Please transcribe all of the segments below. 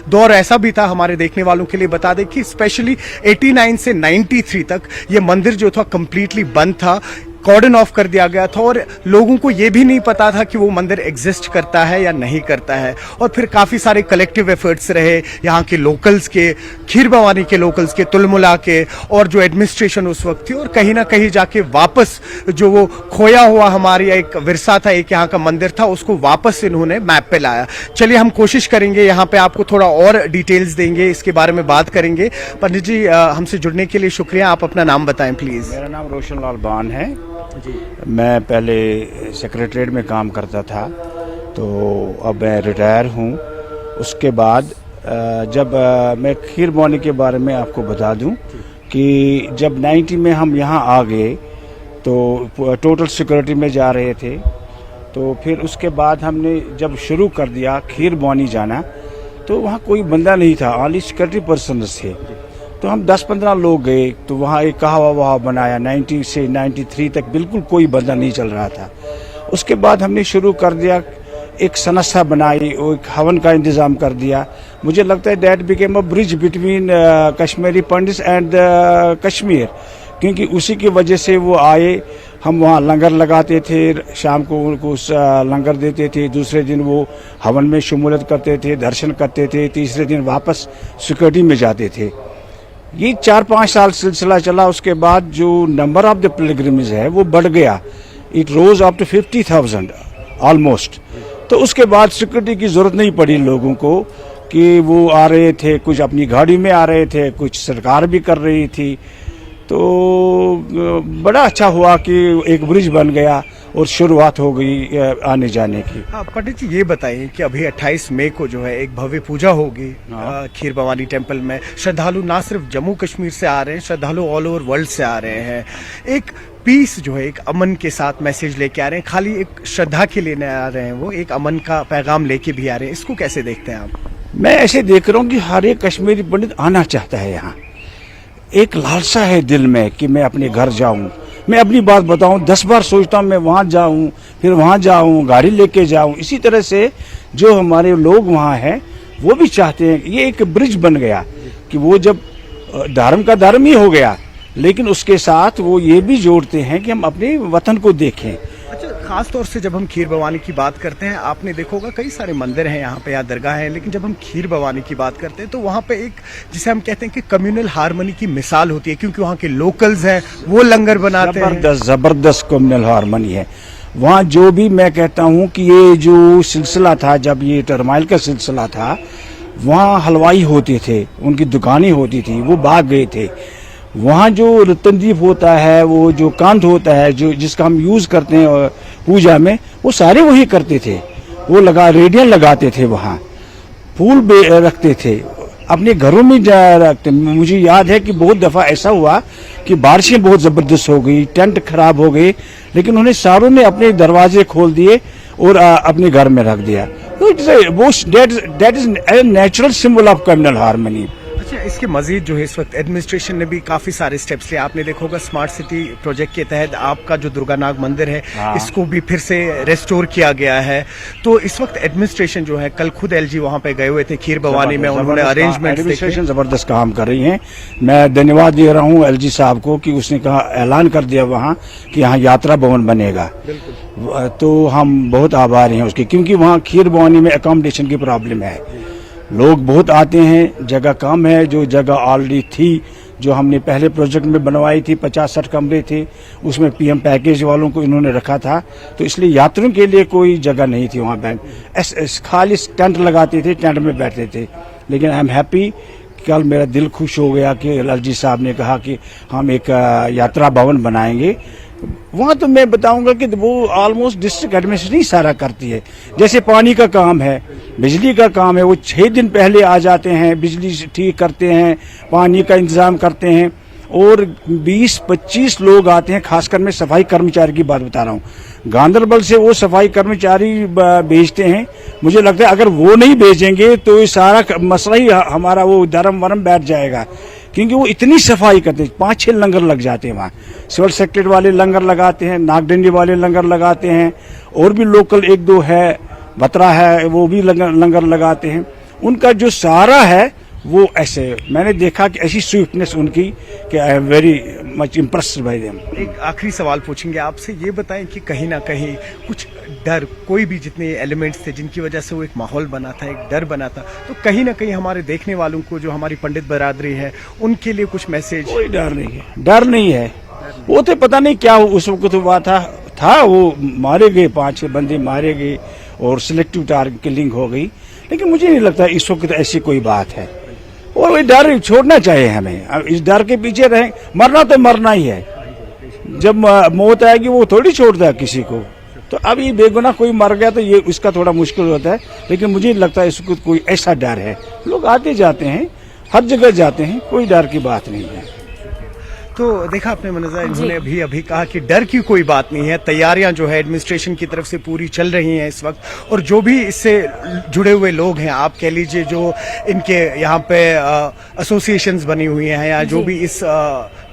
दौर ऐसा भी था हमारे देखने वालों के लिए बता दें कि स्पेशली 89 से 93 तक ये मंदिर जो था कंप्लीटली बंद था, कॉर्डन ऑफ कर दिया गया था और लोगों को ये भी नहीं पता था कि वो मंदिर एग्जिस्ट करता है या नहीं करता है। और फिर काफ़ी सारे कलेक्टिव एफर्ट्स रहे यहाँ के लोकल्स के, खीर भवानी के लोकल्स के, तुलमुला के, और जो एडमिनिस्ट्रेशन उस वक्त थी, और कहीं ना कहीं जाके वापस जो वो खोया हुआ हमारी एक विरसा था, एक यहाँ का मंदिर था, उसको वापस इन्होंने मैप पे लाया। चलिए हम कोशिश करेंगे यहाँ पे आपको थोड़ा और डिटेल्स देंगे, इसके बारे में बात करेंगे। पंडित जी हमसे जुड़ने के लिए शुक्रिया। आप अपना नाम बताएं प्लीज़। मेरा नाम रोशन लाल बान है जी। मैं पहले सेक्रेटरीट में काम करता था, तो अब मैं रिटायर हूँ। उसके बाद जब मैं खीर भवानी के बारे में आपको बता दूं कि जब 90 में हम यहाँ आ गए तो टोटल सिक्योरिटी में जा रहे थे, तो फिर उसके बाद हमने जब शुरू कर दिया खीर भवानी जाना, तो वहाँ कोई बंदा नहीं था, ऑनली सिक्योरिटी पर्सन्स थे। तो हम 10-15 लोग गए, तो वहाँ एक कहवा वहा बनाया। 90 से 93 तक बिल्कुल कोई बंदा नहीं चल रहा था। उसके बाद हमने शुरू कर दिया, एक संस्था बनाई और एक हवन का इंतज़ाम कर दिया। मुझे लगता है that became a bridge between Kashmiri pandits and Kashmir, क्योंकि उसी की वजह से वो आए। हम वहाँ लंगर लगाते थे, शाम को उनको लंगर देते थे, दूसरे दिन वो हवन में शमूलियत करते थे, दर्शन करते थे, तीसरे दिन वापस सिक्योरिटी में जाते थे। ये 4-5 साल सिलसिला चला। उसके बाद जो नंबर ऑफ द पिलग्रिमेज है वो बढ़ गया, it rose up to 50,000 almost. तो उसके बाद सिक्योरिटी की जरूरत नहीं पड़ी लोगों को, कि वो आ रहे थे, कुछ अपनी गाड़ी में आ रहे थे, कुछ सरकार भी कर रही थी। तो बड़ा अच्छा हुआ कि एक ब्रिज बन गया और शुरुआत हो गई आने जाने की। हाँ पंडित जी ये बताइए कि अभी 28 मई को जो है एक भव्य पूजा होगी खीर भवानी टेम्पल में। श्रद्धालु ना सिर्फ जम्मू कश्मीर से आ रहे हैं, श्रद्धालु ऑल ओवर वर्ल्ड से आ रहे हैं। एक पीस जो है, एक अमन के साथ मैसेज लेके आ रहे हैं, खाली एक श्रद्धा के लिए नहीं आ रहे हैं, वो एक अमन का पैगाम लेके भी आ रहे हैं। इसको कैसे देखते हैं आप? मैं ऐसे देख रहा हूँ कि हर एक कश्मीरी पंडित आना चाहता है यहाँ। एक लालसा है दिल में कि मैं अपने घर जाऊं। मैं अपनी बात बताऊं, 10 बार सोचता हूं मैं वहां जाऊं, फिर वहां जाऊं, गाड़ी लेके जाऊं। इसी तरह से जो हमारे लोग वहां हैं वो भी चाहते हैं। ये एक ब्रिज बन गया कि वो जब धर्म का धर्म ही हो गया, लेकिन उसके साथ वो ये भी जोड़ते हैं कि हम अपने वतन को देखें। अच्छा, खास तौर से जब हम खीर भवानी की बात करते हैं, आपने देखा होगा कई सारे मंदिर हैं यहाँ पे या दरगाह हैं, लेकिन जब हम खीर भवानी की बात करते हैं तो वहाँ पे एक जिसे हम कहते हैं कि कम्युनल हार्मनी की मिसाल होती है, क्योंकि वहाँ के लोकल्स हैं, वो लंगर बनाते हैं। जबरदस्त कम्युनल हार्मनी है वहाँ। जो भी मैं कहता हूँ कि ये जो सिलसिला था, जब ये टर्माइल का सिलसिला था, वहाँ हलवाई होते थे, उनकी दुकानें होती थी, वो भाग गए थे। वहाँ जो रतनदीप होता है, वो जो कांत होता है, जो जिसका हम यूज करते हैं पूजा में, वो सारे वही करते थे। वो रेडियन लगाते थे, वहाँ फूल रखते थे, अपने घरों में रखते। मुझे याद है कि बहुत दफा ऐसा हुआ कि बारिशें बहुत जबरदस्त हो गई, टेंट खराब हो गए, लेकिन उन्होंने सारों ने अपने दरवाजे खोल दिए और अपने घर में रख दिया। तो that is a natural symbol of communal harmony. अच्छा, इसके मजीद जो है इस वक्त एडमिनिस्ट्रेशन ने भी काफी सारे स्टेप्स लिए। आपने देखा होगा स्मार्ट सिटी प्रोजेक्ट के तहत आपका जो दुर्गानाग मंदिर है, इसको भी फिर से रेस्टोर किया गया है। तो इस वक्त एडमिनिस्ट्रेशन जो है, कल खुद एलजी वहां पे गए हुए थे खीर भवानी में, उन्होंने अरेंजमेंट, एडमिनिस्ट्रेशन जबरदस्त काम कर रही है। मैं धन्यवाद दे रहा हूँ एलजी साहब को कि उसने कहा, ऐलान कर दिया वहाँ कि यहाँ यात्रा भवन बनेगा। तो हम बहुत आभारी हैं उसके, क्योंकि वहाँ खीर भवानी में अकोमोडेशन की प्रॉब्लम है। लोग बहुत आते हैं, जगह कम है। जो जगह ऑलरेडी थी, जो हमने पहले प्रोजेक्ट में बनवाई थी, 50-60 कमरे थे, उसमें पीएम पैकेज वालों को इन्होंने रखा था, तो इसलिए यात्रियों के लिए कोई जगह नहीं थी वहाँ पे। खाली टेंट लगाते थे, टेंट में बैठते थे। लेकिन आई एम हैप्पी, कल मेरा दिल खुश हो गया कि एलजी साहब ने कहा कि हम एक यात्रा भवन बनाएंगे। वहाँ तो मैं बताऊंगा कि वो ऑलमोस्ट डिस्ट्रिक्ट एडमिनिस्ट्रेशन ही सारा करती है। जैसे पानी का काम है, बिजली का काम है, वो 6 दिन पहले आ जाते हैं, बिजली ठीक करते हैं, पानी का इंतजाम करते हैं, और 20-25 लोग आते हैं। खासकर मैं सफाई कर्मचारी की बात बता रहा हूँ, गांधरबल से वो सफाई कर्मचारी भेजते हैं। मुझे लगता है अगर वो नहीं भेजेंगे तो ये सारा मसला ही हमारा वो धर्म वरम बैठ जाएगा, क्योंकि वो इतनी सफाई करते हैं। 5-6 लंगर लग जाते हैं वहाँ। सिविल सेक्रेटरी वाले लंगर लगाते हैं, नागडंडी वाले लंगर लगाते हैं, और भी लोकल 1-2 है, बतरा है, वो भी लंगर लगाते हैं। उनका जो सहारा है वो ऐसे मैंने देखा कि ऐसी स्वीटनेस उनकी कि I am very much impressed by them. एक आखिरी सवाल पूछेंगे आपसे, ये बताएं कि कहीं ना कहीं कुछ डर, कोई भी जितने एलिमेंट्स थे जिनकी वजह से वो एक माहौल बना था, एक डर बना था, तो कहीं ना कहीं हमारे देखने वालों को, जो हमारी पंडित बरादरी है, उनके लिए कुछ मैसेज? कोई डर नहीं है, डर नहीं है। वो तो पता नहीं क्या उस वक्त हुआ था वो मारे गए, 5-6 बंदे मारे गए और सिलेक्टिव टारगेट किलिंग हो गई, लेकिन मुझे नहीं लगता इस वक्त ऐसी कोई बात है। और ये डर छोड़ना चाहिए हमें, अब इस डर के पीछे रहें, मरना तो मरना ही है, जब मौत आएगी वो थोड़ी छोड़ता है किसी को। तो अब ये बेगुनाह कोई मर गया तो ये उसका थोड़ा मुश्किल होता है, लेकिन मुझे नहीं लगता इसको कोई ऐसा डर है। लोग आते जाते हैं, हर जगह जाते हैं, कोई डर की बात नहीं है। तो देखा आपने मनजा, इन्होंने अभी कहा कि डर की कोई बात नहीं है, तैयारियां जो है एडमिनिस्ट्रेशन की तरफ से पूरी चल रही हैं इस वक्त, और जो भी इससे जुड़े हुए लोग हैं, आप कह लीजिए जो इनके यहाँ पे एसोसिएशंस बनी हुई हैं या जो भी इस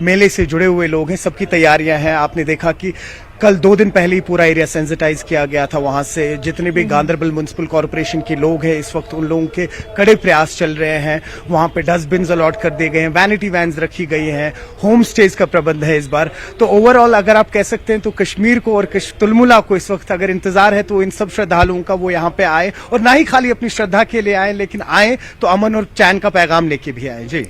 मेले से जुड़े हुए लोग हैं, सबकी तैयारियां हैं। आपने देखा कि कल 2 दिन पहले ही पूरा एरिया सेंसिटाइज किया गया था, वहां से जितने भी गांधरबल म्युनिसिपल कॉर्पोरेशन के लोग हैं इस वक्त, उन लोगों के कड़े प्रयास चल रहे हैं। वहां पे डस्टबिन अलॉट कर दिए गए हैं, वैनिटी वैन्स रखी गई हैं, होम स्टेज का प्रबंध है इस बार। तो ओवरऑल अगर आप कह सकते हैं तो कश्मीर को और तुलमुला को इस वक्त अगर इंतजार है तो इन सब श्रद्धालुओं का वो यहाँ पे आए, और ना ही खाली अपनी श्रद्धा के लिए आए, लेकिन आए तो अमन और चैन का पैगाम लेके भी आए। जी।